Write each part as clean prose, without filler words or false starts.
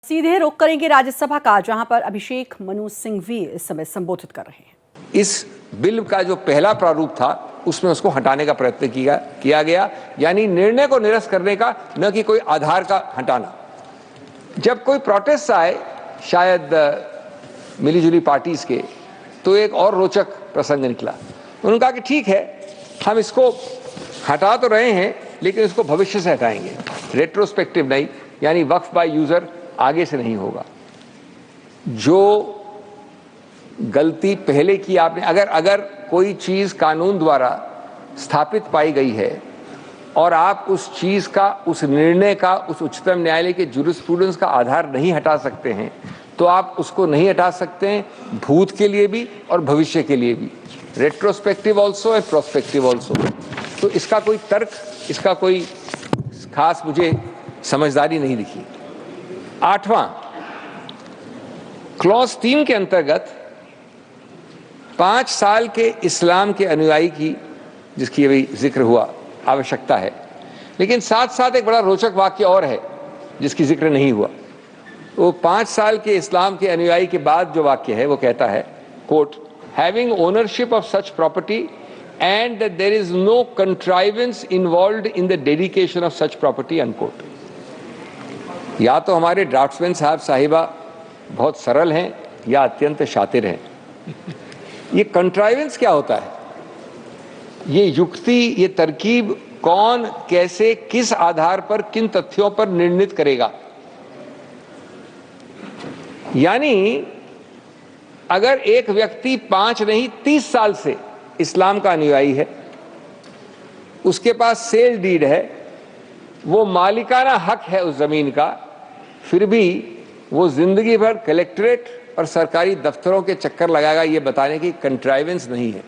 सीधे रुख करेंगे राज्यसभा का, जहां पर अभिषेक मनु सिंघवी इस समय संबोधित कर रहे हैं। इस बिल का जो पहला प्रारूप था उसमें उसको हटाने का प्रयत्न किया गया, यानी निर्णय को निरस्त करने का, न कि कोई आधार का हटाना। जब कोई प्रोटेस्ट आए शायद मिलीजुली पार्टीज के, तो एक और रोचक प्रसंग निकला। उन्होंने कहा कि ठीक है, हम इसको हटा तो रहे हैं लेकिन इसको भविष्य से हटाएंगे, रेट्रोस्पेक्टिव नहीं, यानी वक्फ बाय यूजर आगे से नहीं होगा। जो गलती पहले की आपने, अगर कोई चीज कानून द्वारा स्थापित पाई गई है और आप उस चीज का, उस निर्णय का, उस उच्चतम न्यायालय के जुरिस्प्रूडेंस का आधार नहीं हटा सकते हैं, तो आप उसको नहीं हटा सकते हैं, भूत के लिए भी और भविष्य के लिए भी, retrospective also and prospective also. तो इसका कोई तर्क, इसका कोई खास मुझे समझदारी नहीं दिखी। 8वां क्लॉज 3 के अंतर्गत 5 साल के इस्लाम के अनुयायी की, जिसकी अभी जिक्र हुआ, आवश्यकता है। लेकिन साथ साथ एक बड़ा रोचक वाक्य और है जिसकी जिक्र नहीं हुआ। वो 5 साल के इस्लाम के अनुयायी के बाद जो वाक्य है वो कहता है, quote, having ownership of such property and that there is no contrivance involved in the dedication of such property, unquote। या तो हमारे ड्राफ्ट्समैन साहब साहिबा बहुत सरल हैं या अत्यंत शातिर हैं। ये कंट्राइवेंस क्या होता है? ये युक्ति, ये तरकीब कौन, कैसे, किस आधार पर, किन तथ्यों पर निर्णित करेगा? यानी अगर एक व्यक्ति 5 नहीं 30 साल से इस्लाम का अनुयायी है, उसके पास सेल डीड है, वो मालिकाना हक है उस जमीन का, फिर भी वो जिंदगी भर कलेक्ट्रेट और सरकारी दफ्तरों के चक्कर लगाएगा, ये बताने की कंट्राइवेंस नहीं है।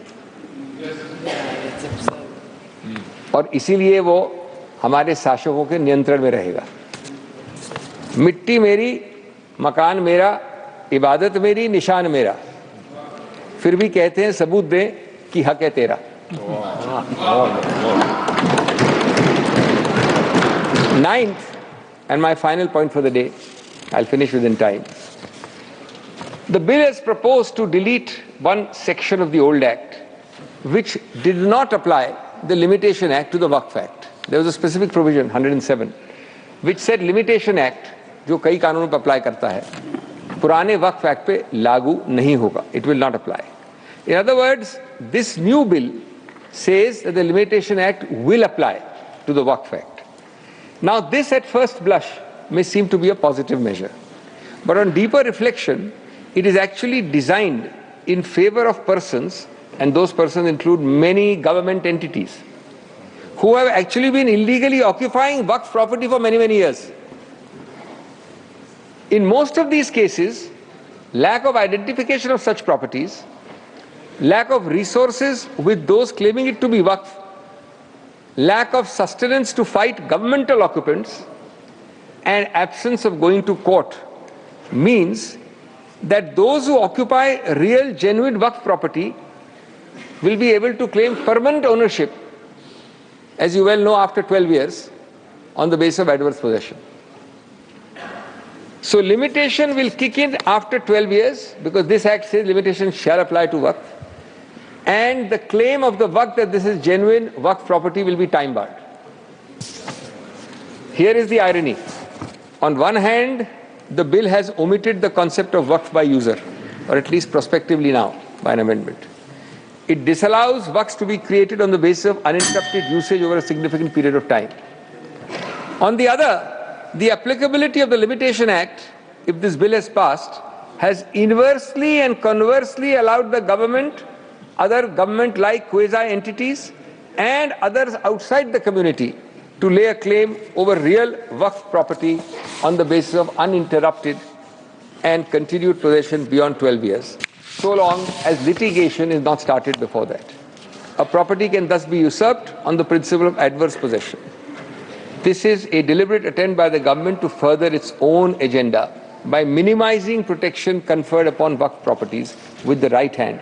और इसीलिए वो हमारे शासकों के नियंत्रण में रहेगा। मिट्टी मेरी, मकान मेरा, इबादत मेरी, निशान मेरा, फिर भी कहते हैं सबूत दें कि हक है तेरा। Ninth, and my final point for the day, I'll finish within time. The bill has proposed to delete one section of the old act which did not apply the Limitation Act to the Waqf Act. There was a specific provision, 107, which said Limitation Act, जो कई कानूनों पर apply करता है, पुराने वक्फ act पे लागू नहीं होगा, it will not apply. In other words, this new bill says that the Limitation Act will apply to the Waqf Act. Now this at first blush may seem to be a positive measure, but on deeper reflection, it is actually designed in favor of persons, and those persons include many government entities, who have actually been illegally occupying Waqf property for many, many years. In most of these cases, lack of identification of such properties, lack of resources with those claiming it to be Waqf, lack of sustenance to fight governmental occupants, and absence of going to court means that those who occupy real, genuine Waqf property will be able to claim permanent ownership, as you well know, after 12 years, on the basis of adverse possession. So limitation will kick in after 12 years, because this act says limitation shall apply to Waqf, and the claim of the Waqf that this is genuine Waqf property will be time barred. Here is the irony. On one hand, the bill has omitted the concept of Waqf by user, or at least prospectively now, by an amendment. It disallows Waqfs to be created on the basis of uninterrupted usage over a significant period of time. On the other, the applicability of the Limitation Act, if this bill has passed, has inversely and conversely allowed the government, other government-like quasi-entities, and others outside the community to lay a claim over real Waqf property on the basis of uninterrupted and continued possession beyond 12 years, so long as litigation is not started before that. A property can thus be usurped on the principle of adverse possession. This is a deliberate attempt by the government to further its own agenda by minimizing protection conferred upon Waqf properties with the right hand,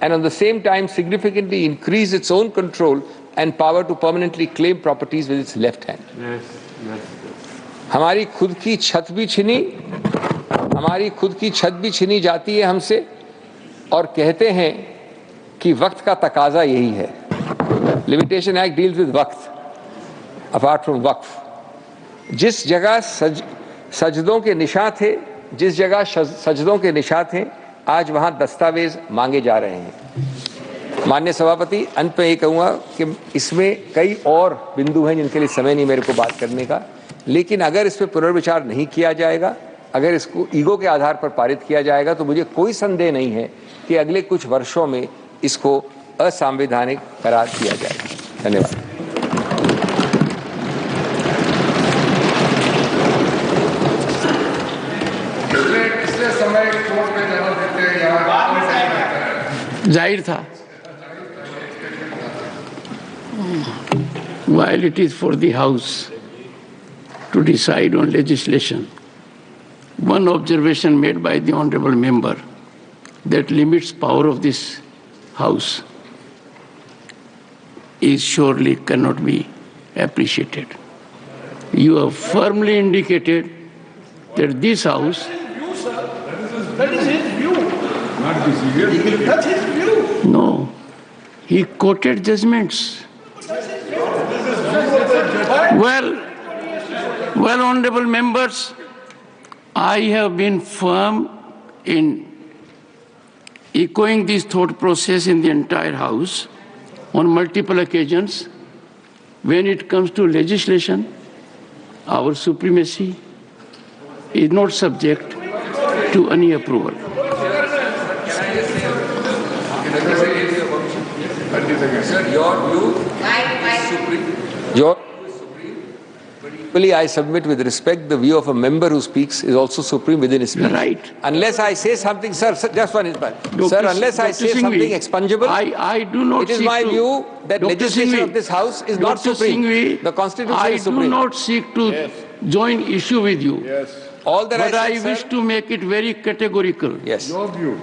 and at the same time significantly increase its own control and power to permanently claim properties with its left hand. हमारी खुद की छत भी छीनी जाती है हमसे, और कहते हैं कि वक्त का तकाजा यही है। लिमिटेशन एक्ट डील्स विद वक्त, अपार्ट फ्रॉम वक्फ। जिस जगह सजदों के निशान थे, आज वहां दस्तावेज मांगे जा रहे हैं। माननीय सभापति, अंत में ये कहूंगा कि इसमें कई और बिंदु हैं जिनके लिए समय नहीं मेरे को बात करने का, लेकिन अगर इस पर पुनर्विचार नहीं किया जाएगा, अगर इसको ईगो के आधार पर पारित किया जाएगा, तो मुझे कोई संदेह नहीं है कि अगले कुछ वर्षों में इसको असंवैधानिक करार दिया जाएगा। धन्यवाद। जाहिर था, while it is for the House to decide on legislation, one observation made by the honourable member that limits power of this House is surely cannot be appreciated. You have firmly indicated that this House. That is his view. Not this view. That's his view. No, he quoted judgments. Well, honourable members, I have been firm in echoing this thought process in the entire House on multiple occasions. When it comes to legislation, our supremacy is not subject to any approval. Sir, your view is supreme. Your view is supreme. But equally, I submit with respect, the view of a member who speaks is also supreme within his speech. Right. Unless I say something, sir, just one instance. Sir, unless I say something expungable, I do not it is seek my to, view that Dr. legislation Singhvi, of this House is not Dr. supreme. Singhvi, The Constitution I is supreme. do not seek to join issue with you. Yes. All that But I I said, wish sir, to make it very categorical. yes. Your view.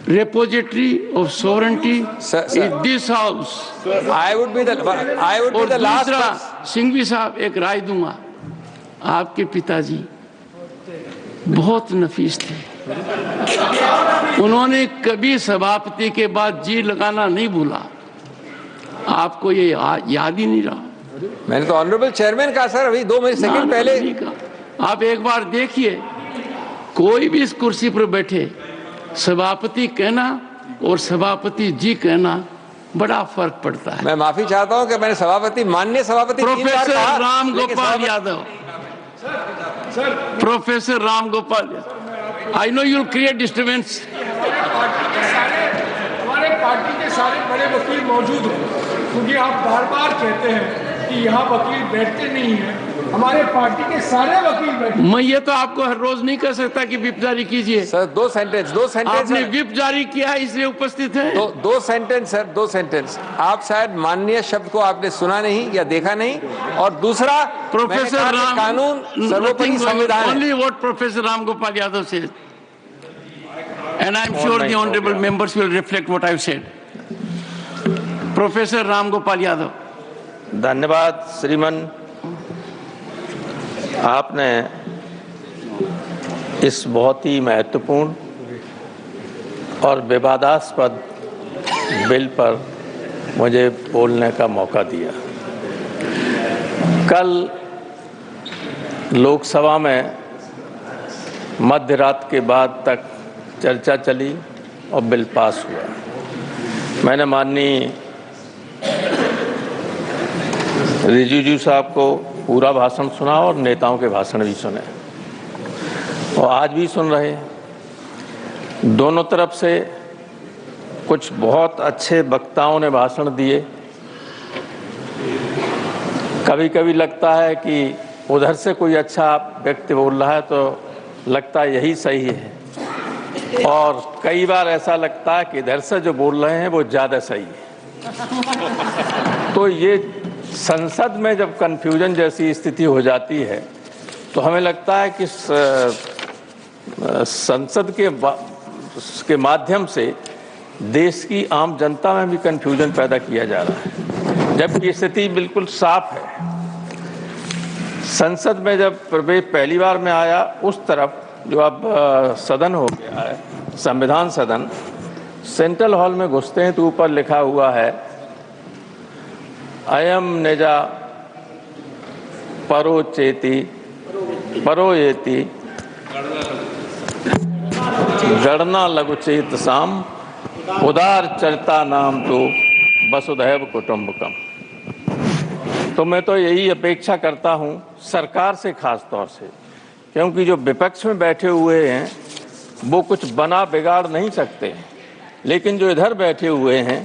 Repository of sovereignty Sir. is this House. I would be the और last दूसरा, person. Singhvi साहब, एक राय दूंगा, आपके पिताजी बहुत नफीस थे। उन्होंने कभी सभापति के बाद जी लगाना नहीं भूला। आपको ये याद ही नहीं रहा। मैंने तो ऑनरेबल चेयरमैन कहा सर, अभी 2 सेकंड पहले। नहीं कहा। आप एक बार देखिए, कोई भी इस कुर्सी पर बैठे, सभापति कहना और सभापति जी कहना बड़ा फर्क पड़ता है। मैं माफी चाहता हूं कि मैंने सभापति, माननीय सभापति 3 बार प्रोफेसर कहा, राम लेकिन Gopal Yadav, professor Ram Gopal Yadav, I know you create disturbance. हमारे पार्टी के सारे बड़े वकील मौजूद हैं, क्योंकि आप बार बार कहते हैं कि यहाँ वकील बैठते नहीं हैं। हमारे पार्टी के सारे वकील बैठे। मैं ये तो आपको हर रोज नहीं कह सकता कि विप जारी कीजिए। सर 2 सेंटेंस आपने विप जारी किया है, इसलिए उपस्थित है। 2 सेंटेंस सर, 2 सेंटेंस। आप शायद माननीय शब्द को आपने सुना नहीं या देखा नहीं, और दूसरा प्रोफेसर राम, कानून सर्वोपरि संविधान है। Only what professor Ram Gopal Yadav said, and I am sure the honorable members will reflect what I have said. Professor Ram Gopal Yadav. धन्यवाद श्रीमान, आपने इस बहुत ही महत्वपूर्ण और विवादास्पद बिल पर मुझे बोलने का मौका दिया। कल लोकसभा में मध्य रात के बाद तक चर्चा चली और बिल पास हुआ। मैंने माननीय रिजिजू साहब को पूरा भाषण सुना और नेताओं के भाषण भी सुने, और आज भी सुन रहे हैं। दोनों तरफ से कुछ बहुत अच्छे वक्ताओं ने भाषण दिए। कभी कभी लगता है कि उधर से कोई अच्छा व्यक्ति बोल रहा है तो लगता है यही सही है, और कई बार ऐसा लगता है कि इधर से जो बोल रहे हैं वो ज़्यादा सही है। तो ये संसद में जब कन्फ्यूजन जैसी स्थिति हो जाती है तो हमें लगता है कि संसद के माध्यम से देश की आम जनता में भी कन्फ्यूजन पैदा किया जा रहा है, जबकि स्थिति बिल्कुल साफ है। संसद में जब प्रवेश पहली बार में आया, उस तरफ जो अब सदन हो गया है, संविधान सदन, सेंट्रल हॉल में घुसते हैं तो ऊपर लिखा हुआ है अयम निजा परोचेति परोयेति गणना लघुचेत साम उदार चरिता नाम तो वसुधैव कुटुंबकम। तो मैं तो यही अपेक्षा करता हूं सरकार से, खास तौर से, क्योंकि जो विपक्ष में बैठे हुए हैं वो कुछ बना बिगाड़ नहीं सकते, लेकिन जो इधर बैठे हुए हैं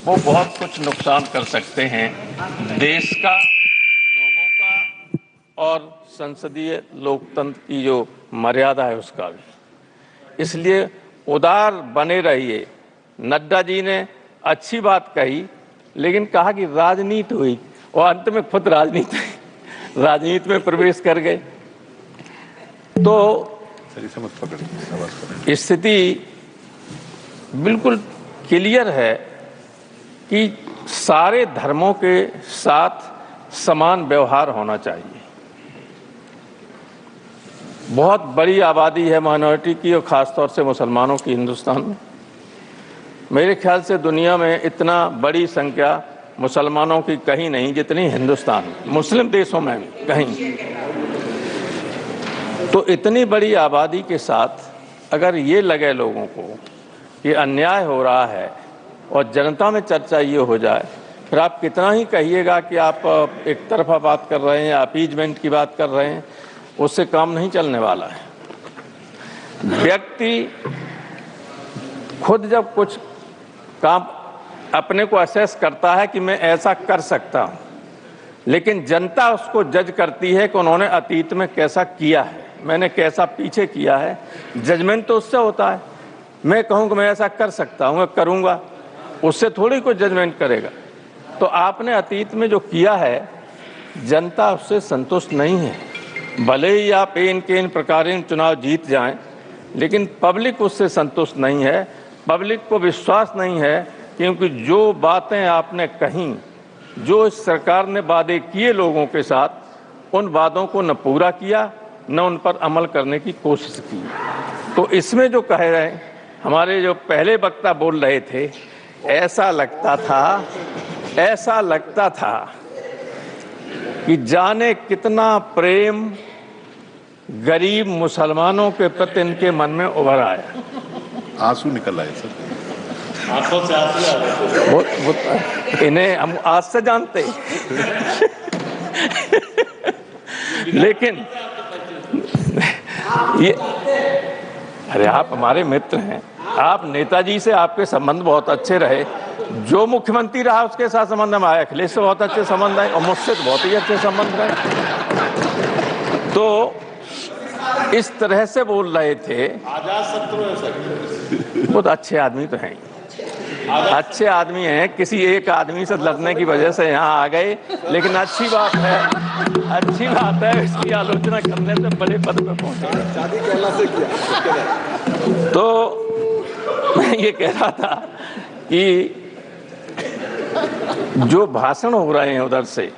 वो बहुत कुछ नुकसान कर सकते हैं देश का, लोगों का और संसदीय लोकतंत्र की जो मर्यादा है उसका भी। इसलिए उदार बने रहिए। नड्डा जी ने अच्छी बात कही, लेकिन कहा कि राजनीति हुई, और अंत में खुद राजनीति में प्रवेश कर गए। तो स्थिति बिल्कुल क्लियर है कि सारे धर्मों के साथ समान व्यवहार होना चाहिए। बहुत बड़ी आबादी है माइनॉरिटी की, और ख़ास तौर से मुसलमानों की हिंदुस्तान में। मेरे ख्याल से दुनिया में इतना बड़ी संख्या मुसलमानों की कहीं नहीं जितनी हिंदुस्तान में, मुस्लिम देशों में भी कहीं। तो इतनी बड़ी आबादी के साथ अगर ये लगे लोगों को कि अन्याय हो रहा है और जनता में चर्चा ये हो जाए, फिर आप कितना ही कहिएगा कि आप एक तरफा बात कर रहे हैं, अपीजमेंट की बात कर रहे हैं, उससे काम नहीं चलने वाला है। व्यक्ति खुद जब कुछ काम अपने को असेस करता है कि मैं ऐसा कर सकता हूं, लेकिन जनता उसको जज करती है कि उन्होंने अतीत में कैसा किया है, मैंने कैसा पीछे किया है। जजमेंट तो उससे होता है। मैं कहूँ कि मैं ऐसा कर सकता हूँ, मैं करूँगा, उससे थोड़ी कोई जजमेंट करेगा। तो आपने अतीत में जो किया है, जनता उससे संतुष्ट नहीं है। भले ही आप इन के इन प्रकार चुनाव जीत जाएं, लेकिन पब्लिक उससे संतुष्ट नहीं है। पब्लिक को विश्वास नहीं है, क्योंकि जो बातें आपने कहीं, जो इस सरकार ने वादे किए लोगों के साथ, उन वादों को न पूरा किया, न उन पर अमल करने की कोशिश की। तो इसमें जो कह रहे हैं, हमारे जो पहले वक्ता बोल रहे थे, ऐसा लगता था कि जाने कितना प्रेम गरीब मुसलमानों के प्रति इनके मन में उभर आया। आंसू निकल आए सर, आंखों से आंसू आ गए। इन्हें हम आज से जानते लेकिन ये, अरे आप हमारे मित्र हैं, आप नेताजी से आपके संबंध बहुत अच्छे रहे। जो मुख्यमंत्री रहा उसके साथ संबंध में आए, अखिलेश से बहुत अच्छे संबंध है और मुझसे तो बहुत ही अच्छे संबंध रहे। तो इस तरह से बोल रहे थे, बहुत अच्छे आदमी तो हैं, अच्छे आदमी हैं, किसी एक आदमी से लड़ने की वजह से यहाँ आ गए, लेकिन अच्छी बात है, इसकी आलोचना करने से बड़े पद पे पहुंचे। शादी कहला से किया। तो मैं ये कह रहा था कि जो भाषण हो रहे हैं उधर से,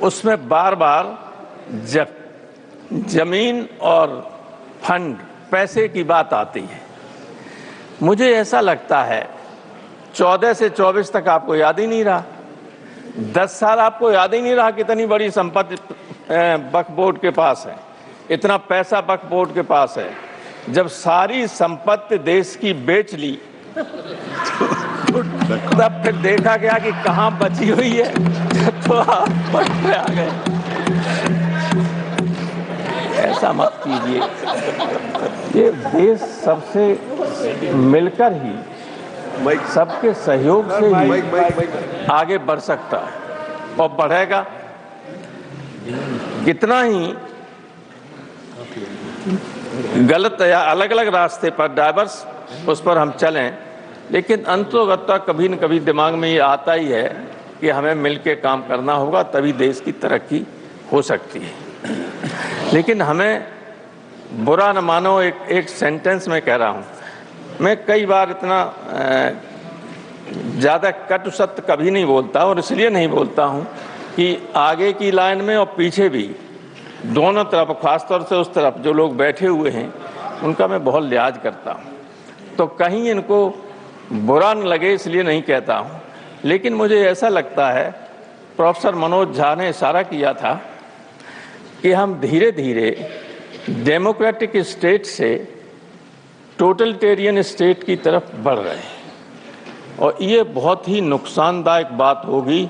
उसमें बार बार जमीन और फंड, पैसे की बात आती है। मुझे ऐसा लगता है 14 से 24 तक आपको याद ही नहीं रहा, 10 साल आपको याद ही नहीं रहा कितनी बड़ी संपत्ति वक्फ बोर्ड के पास है, इतना पैसा वक्फ बोर्ड के पास है। जब सारी संपत्ति देश की बेच ली तब फिर देखा गया कि कहाँ बची हुई है, तो आप पट पे आ गए। ऐसा मत कीजिए। ये देश सबसे मिलकर ही, सबके सहयोग से ही आगे बढ़ सकता है और बढ़ेगा। कितना ही गलत या अलग अलग रास्ते पर डाइवर्स उस पर हम चलें, लेकिन अंततोगत्वा कभी न कभी दिमाग में ये आता ही है कि हमें मिलके काम करना होगा, तभी देश की तरक्की हो सकती है। लेकिन हमें बुरा न मानो, एक सेंटेंस में कह रहा हूँ, मैं कई बार इतना ज़्यादा कटु सत्य कभी नहीं बोलता, और इसलिए नहीं बोलता हूँ कि आगे की लाइन में और पीछे भी दोनों तरफ, खासतौर से उस तरफ जो लोग बैठे हुए हैं, उनका मैं बहुत लिहाज करता हूँ। तो कहीं इनको बुरा न लगे इसलिए नहीं कहता हूँ, लेकिन मुझे ऐसा लगता है, प्रोफेसर मनोज झा ने इशारा किया था कि हम धीरे धीरे डेमोक्रेटिक स्टेट से टोटलिटेरियन स्टेट की तरफ बढ़ रहे हैं, और ये बहुत ही नुकसानदायक बात होगी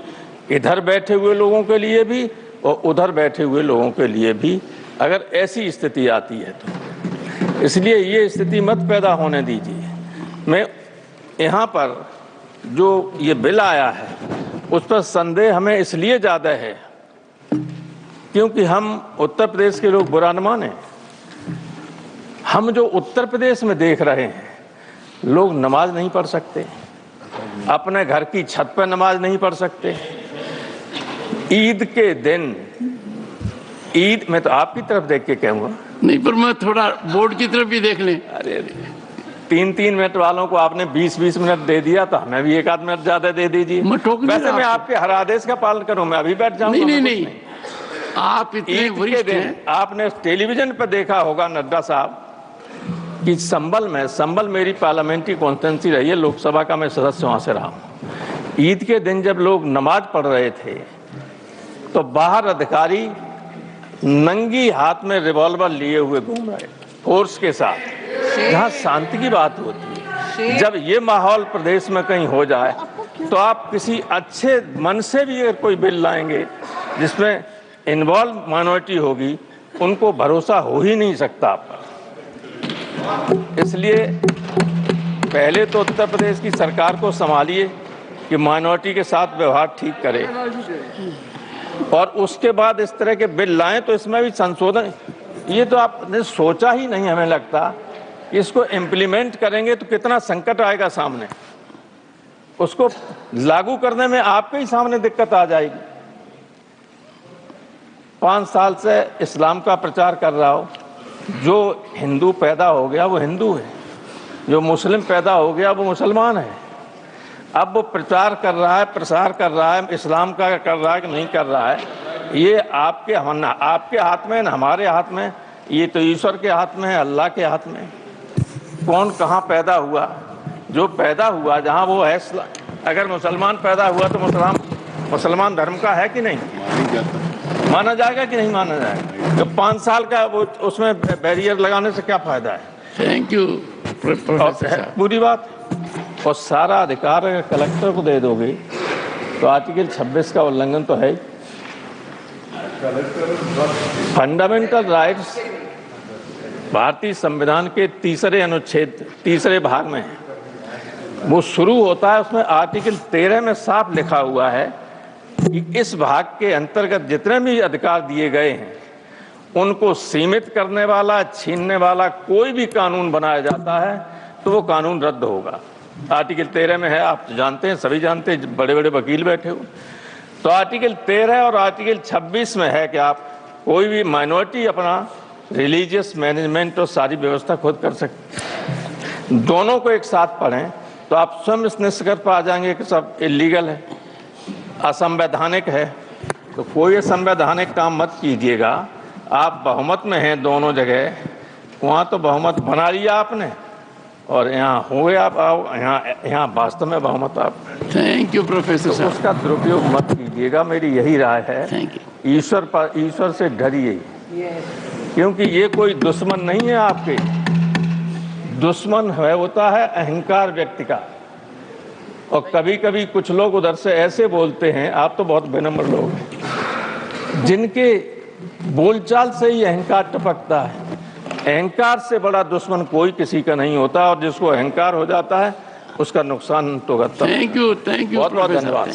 इधर बैठे हुए लोगों के लिए भी और उधर बैठे हुए लोगों के लिए भी, अगर ऐसी स्थिति आती है तो। इसलिए ये स्थिति मत पैदा होने दीजिए। मैं यहाँ पर जो ये बिल आया है उस पर संदेह हमें इसलिए ज़्यादा है क्योंकि हम उत्तर प्रदेश के लोग बुरा न माने, हम जो उत्तर प्रदेश में देख रहे हैं, लोग नमाज नहीं पढ़ सकते, अपने घर की छत पर नमाज नहीं पढ़ सकते। ईद के दिन, ईद में तो आपकी तरफ देख के कहूँगा, नहीं पर मैं थोड़ा बोर्ड की तरफ भी देख लें। अरे 3-3 मिनट वालों को आपने 20-20 मिनट दे दिया, तो हमें भी 1 आध मिनट ज्यादा दे दीजिए। वैसे मैं आपके हर आदेश का पालन करूँ, मैं अभी बैठ जाऊँगा। नहीं, आप इतने वरिष्ठ हैं। आपने टेलीविजन पर देखा होगा नड्डा साहब कि संबल मेरी पार्लियामेंट्री कॉन्स्टिट्यूंसी रही है, लोकसभा का मैं सदस्य वहां से रहा हूँ। ईद के दिन जब लोग नमाज पढ़ रहे थे तो बाहर अधिकारी नंगी हाथ में रिवॉल्वर लिए हुए घूम रहे फोर्स के साथ, जहां शांति की बात होती है। जब ये माहौल प्रदेश में कहीं हो जाए तो आप किसी अच्छे मन से भी अगर कोई बिल लाएंगे जिसमें इन्वॉल्व माइनॉरिटी होगी, उनको भरोसा हो ही नहीं सकता आप पर। इसलिए पहले तो उत्तर प्रदेश की सरकार को संभालिए कि माइनॉरिटी के साथ व्यवहार ठीक करे, और उसके बाद इस तरह के बिल लाएं तो इसमें भी संशोधन। ये तो आपने सोचा ही नहीं, हमें लगता इसको इम्प्लीमेंट करेंगे तो कितना संकट आएगा सामने, उसको लागू करने में आपके ही सामने दिक्कत आ जाएगी। 5 साल से इस्लाम का प्रचार कर रहा हो, जो हिंदू पैदा हो गया वो हिंदू है, जो मुस्लिम पैदा हो गया वो मुसलमान है। अब वो प्रचार कर रहा है, प्रसार कर रहा है, इस्लाम का कर रहा है कि नहीं कर रहा है, ये आपके हाथ में, न हमारे हाथ में, ये तो ईश्वर के हाथ में है, अल्लाह के हाथ में। कौन कहाँ पैदा हुआ, जो पैदा हुआ जहाँ वो है, अगर मुसलमान पैदा हुआ तो मुसलमान धर्म का है कि नहीं, माना जाएगा कि नहीं माना जाएगा। तो 5 साल का वो उसमें बैरियर लगाने से क्या फायदा है। Thank you professor. पूरी बात, और सारा अधिकार अगर कलेक्टर को दे दोगे तो आर्टिकल 26 का उल्लंघन तो है ही। फंडामेंटल राइट्स भारतीय संविधान के 3रे अनुच्छेद 3रे भाग में है, वो शुरू होता है, उसमें आर्टिकल 13 में साफ लिखा हुआ है कि इस भाग के अंतर्गत जितने भी अधिकार दिए गए हैं उनको सीमित करने वाला, छीनने वाला कोई भी कानून बनाया जाता है तो वो कानून रद्द होगा। आर्टिकल 13 में है, आप जानते हैं, सभी जानते हैं, बड़े बड़े वकील बैठे हो। तो आर्टिकल 13 और आर्टिकल 26 में है कि आप कोई भी माइनॉरिटी अपना रिलीजियस मैनेजमेंट और सारी व्यवस्था खुद कर सकते। दोनों को एक साथ पढ़ें तो आप स्वयं इस निष्कर्ष पर आ जाएंगे कि सब इलीगल है, असंवैधानिक है। तो कोई असंवैधानिक काम मत कीजिएगा। आप बहुमत में हैं दोनों जगह, वहाँ तो बहुमत बना लिया आपने और यहाँ हुए आप यहाँ वास्तव में बहुमत आप। थैंक यू प्रोफेसर साहब। उसका दुरुपयोग मत कीजिएगा, मेरी यही राय है। Thank you. ईश्वर से डरिए, क्योंकि ये कोई दुश्मन नहीं है आपके। दुश्मन है होता है अहंकार व्यक्ति का, और कभी कभी कुछ लोग उधर से ऐसे बोलते हैं, आप तो बहुत विनम्र लोग हैं, जिनके बोलचाल से ही अहंकार टपकता है। अहंकार से बड़ा दुश्मन कोई किसी का नहीं होता, और जिसको अहंकार हो जाता है उसका नुकसान तो होता है। थैंक यू बहुत बहुत धन्यवाद।